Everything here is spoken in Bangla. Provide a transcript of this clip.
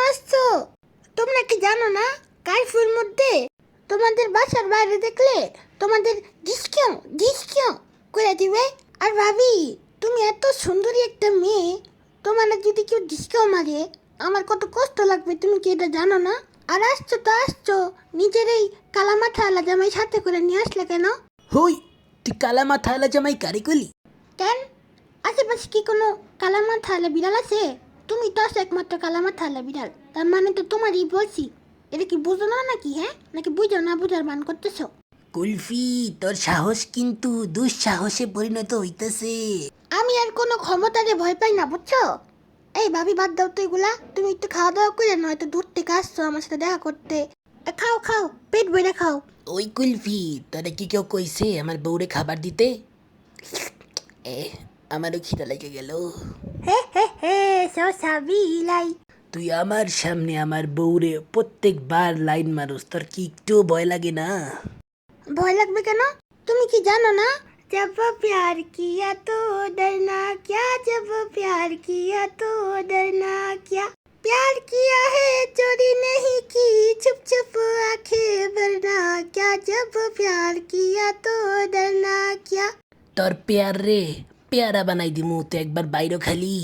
আসছো? তোমরা কি জানো না কার্ফুর মধ্যে তোমাদের বাসার বাইরে দেখলে তোমাদের ডিসকিউ ডিসকিউ করে দিবে? আর ভাবি, তুমি এত সুন্দরী একটা মেয়ে, তোমার যদি কেউ ডিসকিউ মারে আমার কত কষ্ট লাগবে, তুমি কি এটা জানো না? আর আসছো তো আসছো, নিজের এই কালামাথা আলা জামাই সাথে করে নিয়ে আসলে কেন? হই, তুই কালা মাথা আলা জামাই কারে কলি? কেন, আশেপাশে কি কোনো কালামাথা আলা বিড়াল আছে? তুমি তো আছো একমাত্র কালামাথা আলা বিড়াল, তার মানে তো তোমারই বলছি। এটা কি বুঝো না নাকি? হ্যাঁ, নাকি বুঝো না বুঝার মান করতেছো? কুলফি, তোর সাহস কিন্তু দুঃসাহসে পরিণত হইতেছে। আমি আর কোনো ক্ষমতারে ভয় পাই না, বুঝছো? এই ভাবি, বাদ দাও তো এগুলা, তুমি একটু খাওয়া দাওয়া করে নয়তো দূর থেকে আসছো আমার সাথে দেখা করতে। খাও খাও, পেট ভরে খাও। ওই কুলফি, তোরে কি কেউ কইছে আমার বউরে খাবার দিতে? এ, আমারও খিদা লেগে গেল। হে হে হে, শশা বিলাই। তুই আমার সামনে আমার বউরে প্রত্যেকবার লাইন মারুস, তোর কি একটু ভয় লাগে না? ভয় লাগবে কেন? তুমি কি জানো না, जब प्यार किया तो डरना क्या, जब प्यार किया तो डरना क्या, प्यार किया है चोरी नहीं की, छुप छुप आंखें भरना क्या, जब प्यार किया तो डरना क्या। তোর পেয়ার রে পেয়ারা বানাই দিমু, তো একবার বাইরে খালি।